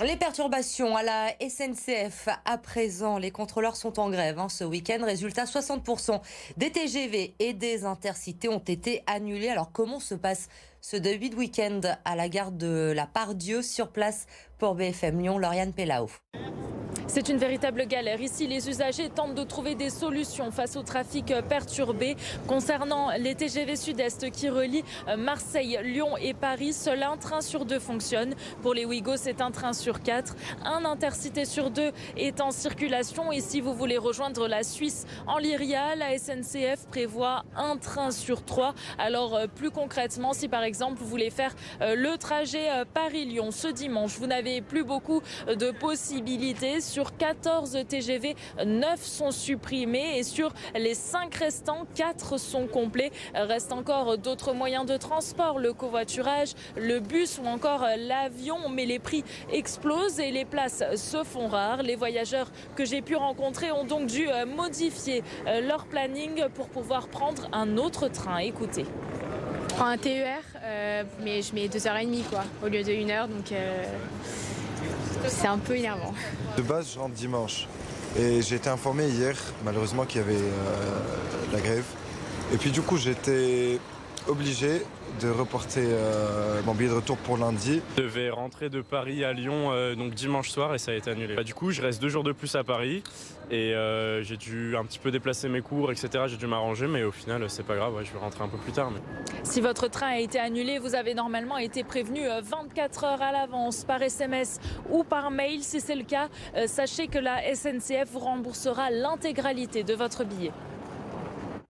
Les perturbations à la SNCF à présent. Les contrôleurs sont en grève ce week-end. Résultat, 60% des TGV et des intercités ont été annulés. Alors comment se passe ce début de week-end à la gare de la Part-Dieu? Sur place pour BFM Lyon, Lauriane Pellao. C'est une véritable galère. Ici, les usagers tentent de trouver des solutions face au trafic perturbé. Concernant les TGV Sud-Est qui relient Marseille, Lyon et Paris, seul un train sur deux fonctionne. Pour les Ouigo, c'est un train sur quatre. Un intercité sur deux est en circulation. Et si vous voulez rejoindre la Suisse en Lyria, la SNCF prévoit un train sur trois. Alors, plus concrètement, si par exemple vous voulez faire le trajet Paris-Lyon ce dimanche, vous n'avez plus beaucoup de possibilités. Sur 14 TGV, 9 sont supprimés et sur les 5 restants, 4 sont complets. Reste encore d'autres moyens de transport, le covoiturage, le bus ou encore l'avion, mais les prix explosent et les places se font rares. Les voyageurs que j'ai pu rencontrer ont donc dû modifier leur planning pour pouvoir prendre un autre train. Écoutez. Je prends un TER, mais je mets 2h30 au lieu de 1 heure, donc c'est un peu énervant. De base, je rentre dimanche. Et j'ai été informé hier, malheureusement, qu'il y avait la grève. Et puis du coup, j'étais obligé de reporter mon billet de retour pour lundi. Je devais rentrer de Paris à Lyon donc dimanche soir et ça a été annulé. Du coup, je reste 2 jours de plus à Paris et j'ai dû un petit peu déplacer mes cours, etc. J'ai dû m'arranger, mais au final, c'est pas grave, je vais rentrer un peu plus tard. Si votre train a été annulé, vous avez normalement été prévenu 24 heures à l'avance par SMS ou par mail. Si c'est le cas, sachez que la SNCF vous remboursera l'intégralité de votre billet.